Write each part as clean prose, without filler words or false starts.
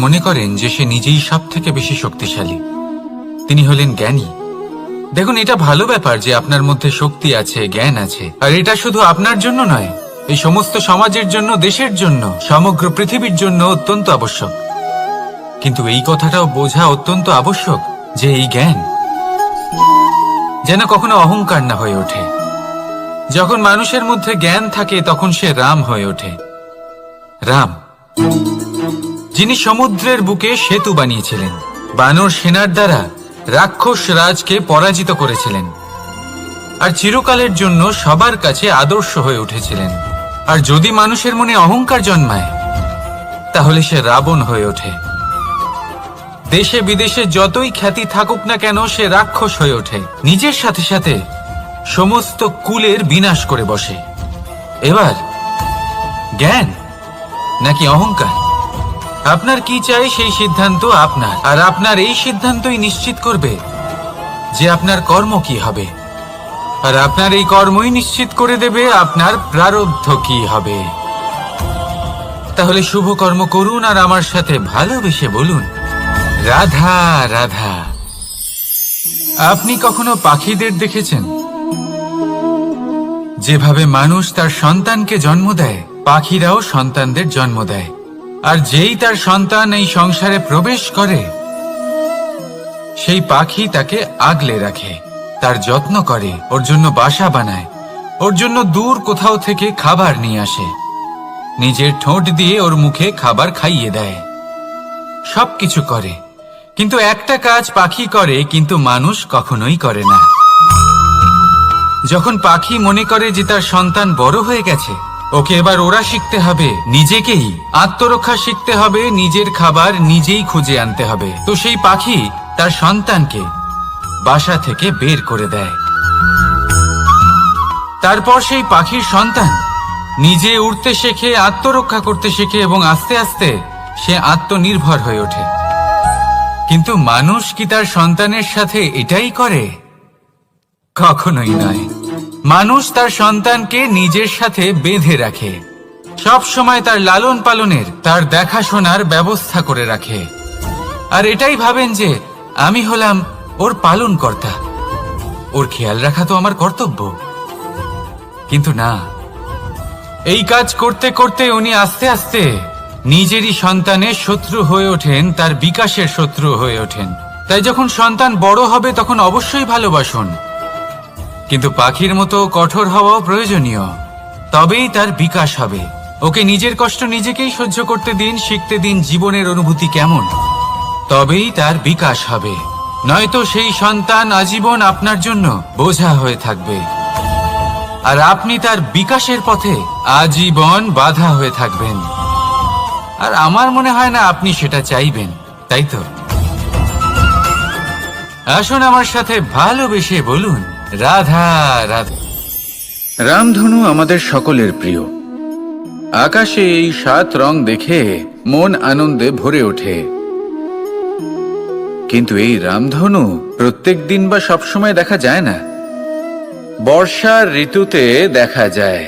মনে করেন যে সে নিজেই সব থেকে বেশি শক্তিশালী। তিনি হলেন জ্ঞানী। দেখুন, এটা ভালো ব্যাপার যে আপনার মধ্যে শক্তি আছে, জ্ঞান আছে, আর এটা শুধু আপনার জন্য নয়, এই সমস্ত সমাজের জন্য, দেশের জন্য, সমগ্র পৃথিবীর জন্য অত্যন্ত আবশ্যক। কিন্তু এই কথাটাও বোঝা অত্যন্ত আবশ্যক যে এই জ্ঞান যেন কখনো অহংকার না হয়ে ওঠে। যখন মানুষের মধ্যে জ্ঞান থাকে তখন সে রাম হয়ে ওঠে। রাম, যিনি সমুদ্রের বুকে সেতু বানিয়েছিলেন, বানর সেনার দ্বারা রাক্ষস রাজকে পরাজিত করেছিলেন, আর চিরকালের জন্য সবার কাছে আদর্শ হয়ে উঠেছিলেন। আর যদি মানুষের মনে অহংকার জন্মায় তাহলে সে রাবণ হয়ে ওঠে। দেশে বিদেশে যতই খ্যাতি থাকুক না কেন, সে রাক্ষস হয়ে ওঠে, নিজের সাথে সাথে সমস্ত কুলের বিনাশ করে বসে। এবার জ্ঞান নাকি অহংকার, আপনার কি চাই সেই সিদ্ধান্ত আপনার, আর আপনার এই সিদ্ধান্তই নিশ্চিত করবে যে আপনার কর্ম কি হবে, আর আপনার এই কর্মই নিশ্চিত করে দেবে আপনার প্রারব্ধ কি হবে। তাহলে শুভ কর্ম করুন আর আমার সাথে ভালোবেসে বলুন, রাধা রাধা। আপনি কখনো পাখিদের দেখেছেন? যেভাবে মানুষ তার সন্তানকে জন্ম দেয়, পাখিরাও সন্তানদের জন্ম দেয়। আর যেই তার সন্তান এই সংসারে প্রবেশ করে, সেই পাখি তাকে আগলে রাখে, তার যত্ন করে, ওর জন্য বাসা বানায়, ওর জন্য দূর কোথাও থেকে খাবার নিয়ে আসে, নিজের ঠোঁট দিয়ে ওর মুখে খাবার খাইয়ে দেয়, সবকিছু করে। কিন্তু একটা কাজ পাখি করে কিন্তু মানুষ কখনোই করে না। যখন পাখি মনে করে যে তার সন্তান বড় হয়ে গেছে, ওকে এবার ওরা শিখতে হবে, নিজেকেই আত্মরক্ষা শিখতে হবে, নিজের খাবার নিজেই খুঁজে আনতে হবে, তো সেই পাখি তার সন্তানকে বাসা থেকে বের করে দেয়। তারপর সেই পাখির সন্তান নিজে উড়তে শেখে, আত্মরক্ষা করতে শেখে, এবং আস্তে আস্তে সে আত্মনির্ভর হয়ে ওঠে। কিন্তু মানুষ কি তার সন্তানের সাথে এটাই করে? কখনোই নয়। মানুষ তার সন্তানকে নিজের সাথে বেঁধে রাখে, সব সময় তার লালন পালনের, তার দেখাশোনার ব্যবস্থা করে রাখে, আর এটাই ভাবেন যে আমি হলাম ওর পালনকর্তা, ওর খেয়াল রাখা তো আমার কর্তব্য। কিন্তু না, এই কাজ করতে করতে উনি আস্তে আস্তে নিজেরই সন্তানের শত্রু হয়ে ওঠেন, তার বিকাশের শত্রু হয়ে ওঠেন। তাই যখন সন্তান বড় হবে তখন অবশ্যই ভালোবাসুন, কিন্তু পাখির মতো কঠোর হওয়াও প্রয়োজনীয়, তবেই তার বিকাশ হবে। ওকে নিজের কষ্ট নিজেকেই সহ্য করতে দিন, শিখতে দিন জীবনের অনুভূতি কেমন, তবেই তার বিকাশ হবে। নয়তো সেই সন্তান আজীবন আপনার জন্য বোঝা হয়ে থাকবে, আর আপনি তার বিকাশের পথে আজীবন বাধা হয়ে থাকবেন। আর আমার মনে হয় না আপনি সেটা চাইবেন, তাই তো? আসুন আমার সাথে ভালোবেসে বলুন, রাধা রাধা। রামধনু আমাদের সকলের প্রিয়। আকাশে এই 7 রং দেখে মন আনন্দে ভরে ওঠে। কিন্তু এই রামধনু প্রত্যেক দিন বা সবসময় দেখা যায় না, বর্ষার ঋতুতে দেখা যায়।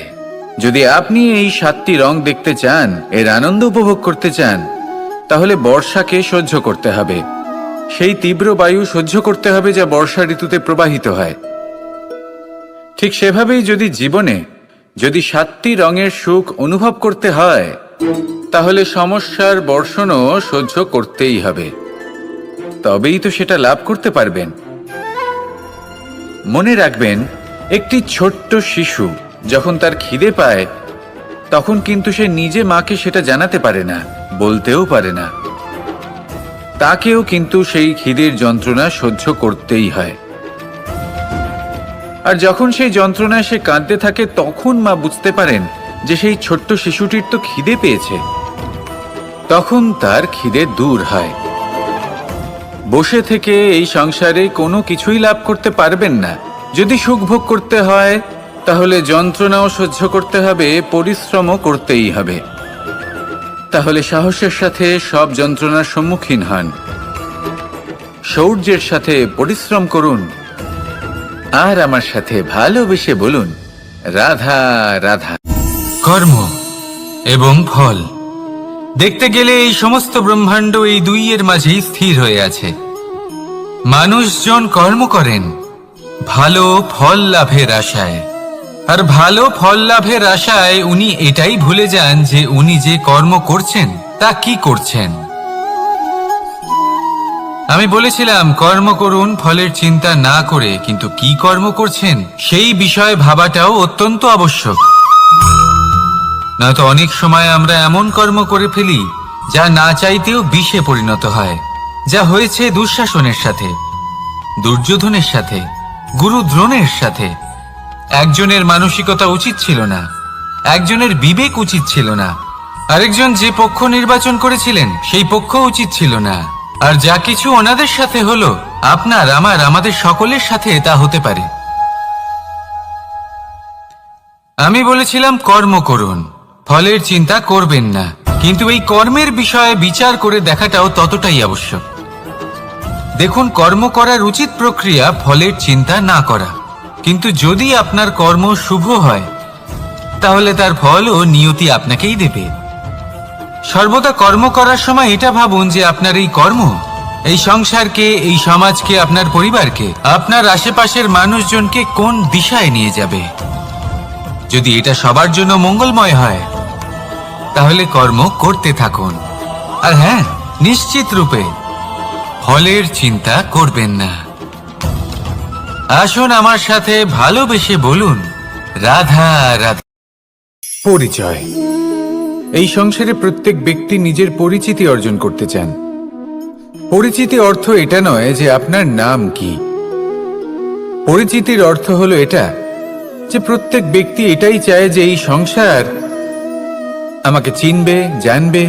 যদি আপনি এই 7টি রং দেখতে চান, এর আনন্দ উপভোগ করতে চান, তাহলে বর্ষাকে সহ্য করতে হবে, সেই তীব্র বায়ু সহ্য করতে হবে যা বর্ষা ঋতুতে প্রবাহিত হয়। ঠিক সেভাবেই যদি জীবনে 7টি রঙের সুখ অনুভব করতে হয়, তাহলে সমস্যার বর্ষণও সহ্য করতেই হবে, তবেই তো সেটা লাভ করতে পারবেন। মনে রাখবেন, একটি ছোট্ট শিশু যখন তার খিদে পায়, তখন কিন্তু সে নিজে মাকে সেটা জানাতে পারে না, বলতেও পারে না, তাকেও কিন্তু সেই খিদের যন্ত্রণা সহ্য করতেই হয়। আর যখন সেই যন্ত্রণায় সে কাঁদতে থাকে, তখন মা বুঝতে পারেন যে সেই ছোট্ট শিশুটির তো খিদে পেয়েছে, তখন তার খিদে দূর হয়। বসে থেকে এই সংসারে কোনো কিছুই লাভ করতে পারবেন না। যদি সুখ ভোগ করতে হয়, তাহলে যন্ত্রণাও সহ্য করতে হবে, পরিশ্রমও করতেই হবে। তাহলে সাহসের সাথে সব যন্ত্রণার সম্মুখীন হন, শৌর্যের সাথে পরিশ্রম করুন, আর আমার সাথে ভালোবেসে বলুন, রাধা রাধা। কর্ম এবং ফল দেখতে গেলে এই সমস্ত ব্রহ্মাণ্ড এই দুইয়ের মাঝেই স্থির হয়ে আছে। মানুষজন কর্ম করেন ভালো ফল লাভের আশায়, আর ভালো ফল লাভের আশায় উনি এটাই ভুলে যান যে উনি যে কর্ম করছেন তা কি করছেন। আমি বলেছিলাম কর্ম করুন ফলের চিন্তা না করে, কিন্তু কি কর্ম করছেন সেই বিষয়ে ভাবাটাও অত্যন্ত আবশ্যক। নয়তো অনেক সময় আমরা এমন কর্ম করে ফেলি যা না চাইতেও বিষে পরিণত হয়, যা হয়েছে দুঃশাসনের সাথে, দুর্যোধনের সাথে, গুরু দ্রোণের সাথে। একজনের মানসিকতা উচিত ছিল না, একজনের বিবেক উচিত ছিল না, আরেকজন যে পক্ষ নির্বাচন করেছিলেন সেই পক্ষ উচিত ছিল না। আর যা কিছু ওনাদের সাথে হলো, আপনার আমার আমাদের সকলের সাথে তা হতে পারে। আমি বলেছিলাম কর্ম করুন, ফলের চিন্তা করবেন না, কিন্তু এই কর্মের বিষয়ে বিচার করে দেখাটাও ততটাই আবশ্যক। দেখুন, কর্ম করার উচিত প্রক্রিয়া ফলের চিন্তা না করা, কিন্তু যদি আপনার কর্ম শুভ হয় তাহলে তার ফলও নিয়তি আপনাকেই দেবে। সর্বদা কর্ম করার সময় এটা ভাবুন যে আপনার এই কর্ম এই সংসারকে, এই সমাজকে, আপনার পরিবারকে, আপনার আশেপাশের মানুষজনকে কোন দিশায় নিয়ে যাবে। যদি এটা সবার জন্য মঙ্গলময় হয় তাহলে কর্ম করতে থাকুন। আর হ্যাঁ, নিশ্চিত রূপে ফলের চিন্তা করবেন না। আসুন আমার সাথে ভালোবেসে বলুন, রাধা রাধা। পরিচয়। এই সংসারে প্রত্যেক ব্যক্তি নিজের পরিচিতি অর্জন করতে চান। পরিচিতি অর্থ এটা নয় যে আপনার নাম কি। পরিচিতির অর্থ হলো এটা যে প্রত্যেক ব্যক্তি এটাই চায় যে এই সংসার আমাকে চিনবে, জানবে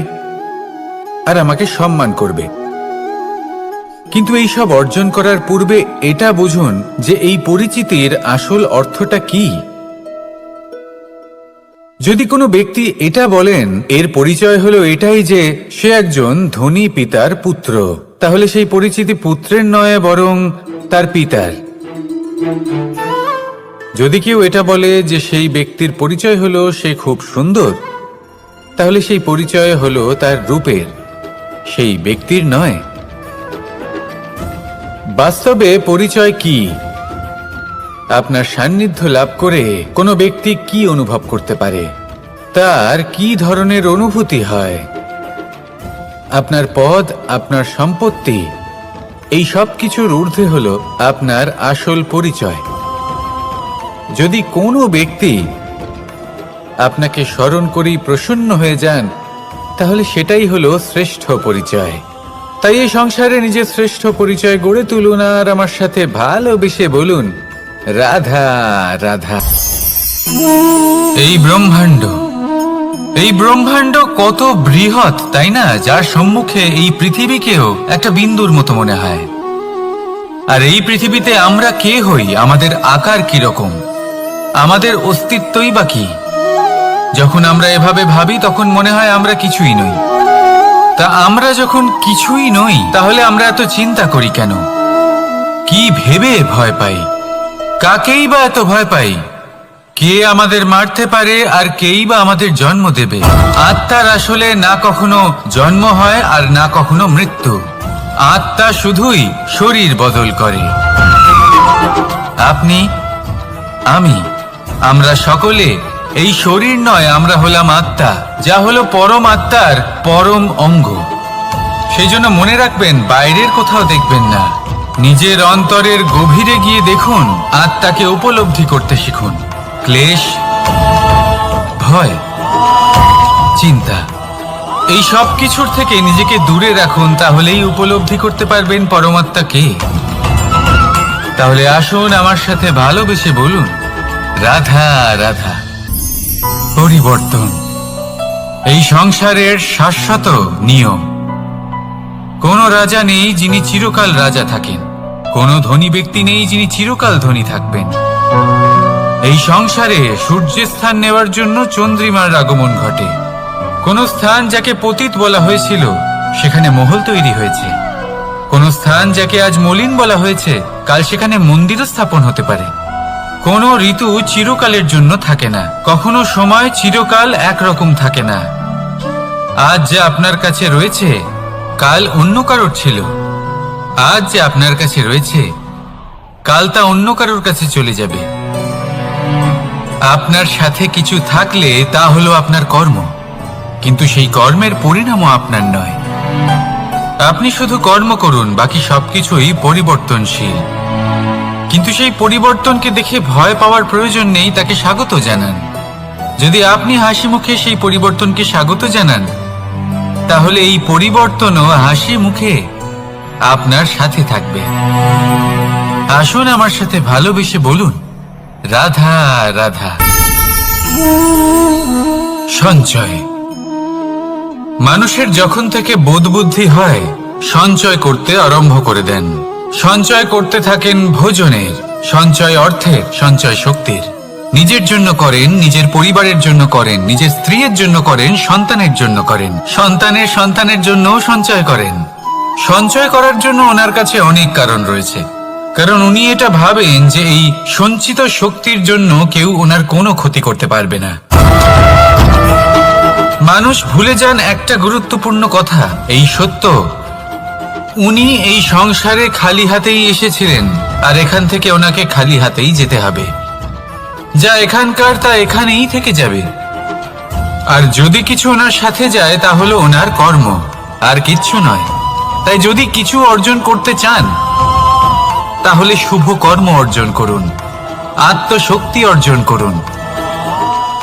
আর আমাকে সম্মান করবে। কিন্তু এই সব অর্জন করার পূর্বে এটা বুঝুন যে এই পরিচিতির আসল অর্থটা কি। যদি কোনো ব্যক্তি এটা বলেন এর পরিচয় হলো এটাই যে সে একজন ধনী পিতার পুত্র, তাহলে সেই পরিচিতি পুত্রের নয় বরং তার পিতার। যদি কেউ এটা বলে যে সেই ব্যক্তির পরিচয় হলো সে খুব সুন্দর, তাহলে সেই পরিচয় হলো তার রূপের, সেই ব্যক্তির নয়। বাস্তবে পরিচয় কি? আপনার সান্নিধ্য লাভ করে কোনো ব্যক্তি কি অনুভব করতে পারে, তার কি ধরনের অনুভূতি হয়, আপনার পদ, আপনার সম্পত্তি, এই সব কিছুর ঊর্ধ্বে হলো আপনার আসল পরিচয়। যদি কোনো ব্যক্তি আপনাকে স্মরণ করেই প্রসন্ন হয়ে যান তাহলে সেটাই হলো শ্রেষ্ঠ পরিচয়। তাই এই সংসারে নিজের শ্রেষ্ঠ পরিচয় গড়ে তুলুন আর আমার সাথে ভালোবেসে বলুন, রাধা রাধা। এই ব্রহ্মাণ্ড কত বৃহৎ, তাই না? যার সম্মুখে এই পৃথিবীকেও একটা বিন্দুর মতো মনে হয়। আর এই পৃথিবীতে আমরা কে হই, আমাদের আকার কি রকম, আমাদের অস্তিত্বই বা কি? যখন আমরা এভাবে ভাবি তখন মনে হয় আমরা কিছুই নই। তা আমরা যখন কিছুই নই তাহলে আমরা এত চিন্তা করি কেন? কি ভেবে ভয় পাই? কাকেই বা এত ভয় পাই? কে আমাদের মারতে পারে আর কেই বা আমাদের জন্ম দেবে? আত্মার আসলে না কখনো জন্ম হয় আর না কখনো মৃত্যু। আত্মা শুধুই শরীর বদল করে। আপনি, আমি, আমরা সকলে এই শরীর নয়, আমরা হলাম আত্মা, যা হলো পরম আত্মার পরম অঙ্গ। সেই জন্য মনে রাখবেন, বাইরের কোথাও দেখবেন না, নিজের অন্তরের গভীরে গিয়ে দেখুন, আত্মাকে উপলব্ধি করতে শিখুন। ক্লেশ, ভয়, চিন্তা, এই সব কিছুর থেকে নিজেকে দূরে রাখুন, তাহলেই উপলব্ধি করতে পারবেন পরমাত্মাকে। তাহলে আসুন আমার সাথে ভালোবেসে বলুন, রাধা রাধা। পরিবর্তন এই সংসারের শাশ্বত নিয়ম। কোন রাজা নেই যিনি চিরকাল রাজা থাকেন, কোন ধনী ব্যক্তি নেই যিনি চিরকাল ধনী থাকবেন। এই সংসারে সূর্যের স্থান নেওয়ার জন্য চন্দ্রিমার আগমন ঘটে। কোন স্থান যাকে পতিত বলা হয়েছিল সেখানে মহল তৈরি হয়েছে। কোন স্থান যাকে আজ মলিন বলা হয়েছে কাল সেখানে মন্দিরও স্থাপন হতে পারে। কোন ঋতু চিরকালের জন্য থাকে না, কখনো সময় চিরকাল একরকম থাকে না। আজ যে আপনার কাছে রয়েছে কাল অন্য কারোর ছিল। আজ যে আপনার কাছে রয়েছে কাল তা অন্য কারোর কাছে চলে যাবে। আপনার সাথে কিছু থাকলে তা হলো আপনার কর্ম, কিন্তু সেই কর্মের পরিণামও আপনার নয়। আপনি শুধু কর্ম করুন, বাকি সবকিছুই পরিবর্তনশীল। কিন্তু সেই পরিবর্তনকে দেখে ভয় পাওয়ার প্রয়োজন নেই, তাকে স্বাগত জানান। যদি আপনি হাসি মুখে সেই পরিবর্তনকে স্বাগত জানান, তাহলে এই পরিবর্তনও হাসি মুখে আপনার সাথে থাকবে। আসুন আমার সাথে ভালোবেসে বলুন, রাধা রাধা। সঞ্চয়। মানুষের যখন থেকে বোধ বুদ্ধি হয় সঞ্চয় করতে আরম্ভ করে দেন। সঞ্চয় করতে থাকেন ভোজনের, সঞ্চয় অর্থের, সঞ্চয় শক্তির। নিজের জন্য করেন, নিজের পরিবারের জন্য করেন, নিজের স্ত্রীর জন্য করেন, সন্তানের জন্য করেন, সন্তানের সন্তানের জন্যও সঞ্চয় করেন। সঞ্চয় করার জন্য ওনার কাছে অনেক কারণ রয়েছে, কারণ উনি এটা ভাবেন যে এই সঞ্চিত শক্তির জন্য কেউ ওনার কোনো ক্ষতি করতে পারবে না। মানুষ ভুলে যান একটা গুরুত্বপূর্ণ কথা, এই সত্য, উনি এই সংসারে খালি হাতেই এসেছিলেন, আর এখান থেকে ওনাকে খালি হাতেই যেতে হবে। যা এখানকার তা এখানেই থেকে যাবে। আর যদি কিছু ওনার সাথে যায় তা হলো ওনার কর্ম, আর কিচ্ছু নয়। তাই যদি কিছু অর্জন করতে চান তাহলে শুভ কর্ম অর্জন করুন, আত্মশক্তি অর্জন করুন,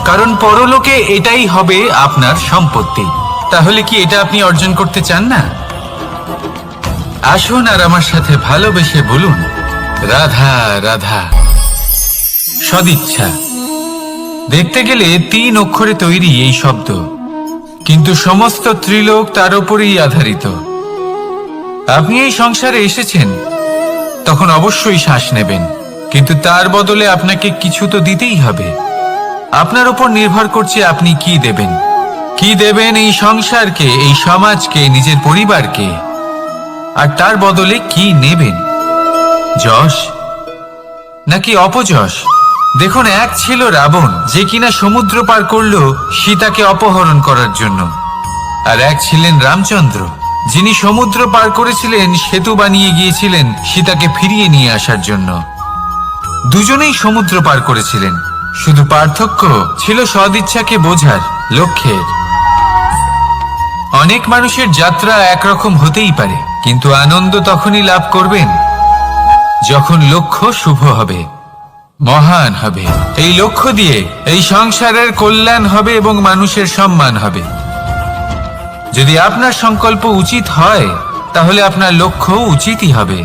কারণ পরলোকে এটাই হবে আপনার সম্পত্তি। তাহলে কি এটা আপনি অর্জন করতে চান না? আসুন আর আমার সাথে ভালোবেসে বলুন, রাধা রাধা। সদিচ্ছা। দেখতে গেলে 3 অক্ষরে তৈরি এই শব্দ, কিন্তু সমস্ত ত্রিলোক তার উপরেই আধারিত। আপনি এই সংসারে এসেছেন, তখন অবশ্যই শ্বাস নেবেন, কিন্তু তার বদলে আপনাকে কিছু তো দিতেই হবে। আপনার উপর নির্ভর করছে আপনি কি দেবেন। কি দেবেন এই সংসারকে, এই সমাজকে, নিজের পরিবারকে, আর তার বদলে কি নেবেন? যশ নাকি অপযশ? দেখুন, এক ছিল রাবণ, যে কিনা সমুদ্র পার করল সীতাকে অপহরণ করার জন্য, আর এক ছিলেন রামচন্দ্র, যিনি সমুদ্র পার করেছিলেন, সেতু বানিয়ে গিয়েছিলেন সীতাকে ফিরিয়ে নিয়ে আসার জন্য। দুজনেই সমুদ্র পার করেছিলেন, শুধু পার্থক্য ছিল সদিচ্ছাকে বোঝার, লক্ষ্যের। অনেক মানুষের যাত্রা একরকম হতেই পারে, কিন্তু আনন্দ তখনই লাভ করবেন যখন লক্ষ্য শুভ হবে, মহান হবে। এই লক্ষ্য দিয়ে এই সংসারের কল্যাণ হবে এবং মানুষের সম্মান হবে। যদি আপনার সংকল্প উচিত হয় তাহলে আপনার লক্ষ্য উচিতই হবে,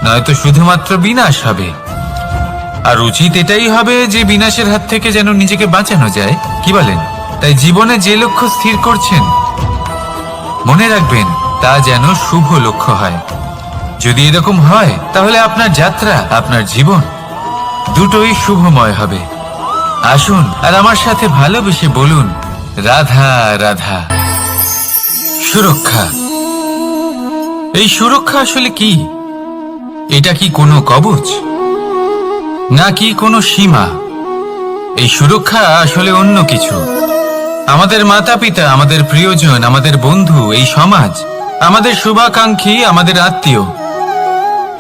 নয়তো শুধুমাত্র বিনাশ হবে। আর উচিত এটাই হবে যে বিনাশের হাত থেকে যেন নিজেকে বাঁচানো যায়, কি বলেন? তাই জীবনে যে লক্ষ্য স্থির করছেন, মনে রাখবেন তা যেন শুভ লক্ষ্য হয়। যদি এরকম হয় তাহলে আপনার যাত্রা, আপনার জীবন দুটোই শুভময় হবে। আসুন আর আমার সাথে ভালোবেসে বলুন, রাধা রাধা। সুরক্ষা। এই সুরক্ষা আসলে কি? এটা কি কোনো কবচ নাকি কোনো সীমা? এই সুরক্ষা আসলে অন্য কিছু। আমাদের মাতা পিতা, আমাদের প্রিয়জন, আমাদের বন্ধু, এই সমাজ, আমাদের শুভাকাঙ্ক্ষী, আমাদের আত্মীয়,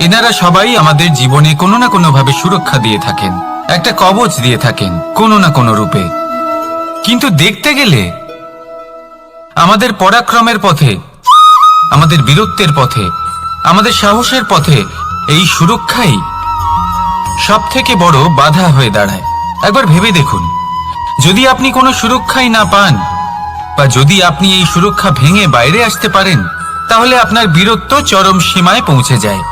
এনারা সবাই আমাদের জীবনে কোনো না কোনো ভাবে সুরক্ষা দিয়ে থাকেন, একটা কবচ দিয়ে থাকেন কোনো না কোনো রূপে। কিন্তু দেখতে গেলে আমাদের পরাক্রমের পথে, আমাদের বীরত্বের পথে, আমাদের সাহসের পথে এই সুরক্ষাই সব থেকে বড় বাধা হয়ে দাঁড়ায়। একবার ভেবে দেখুন, যদি আপনি কোনো সুরক্ষাই না পান, বা যদি আপনি এই সুরক্ষা ভেঙে বাইরে আসতে পারেন, তাহলে আপনার বীরত্ব চরম সীমায় পৌঁছে যায়।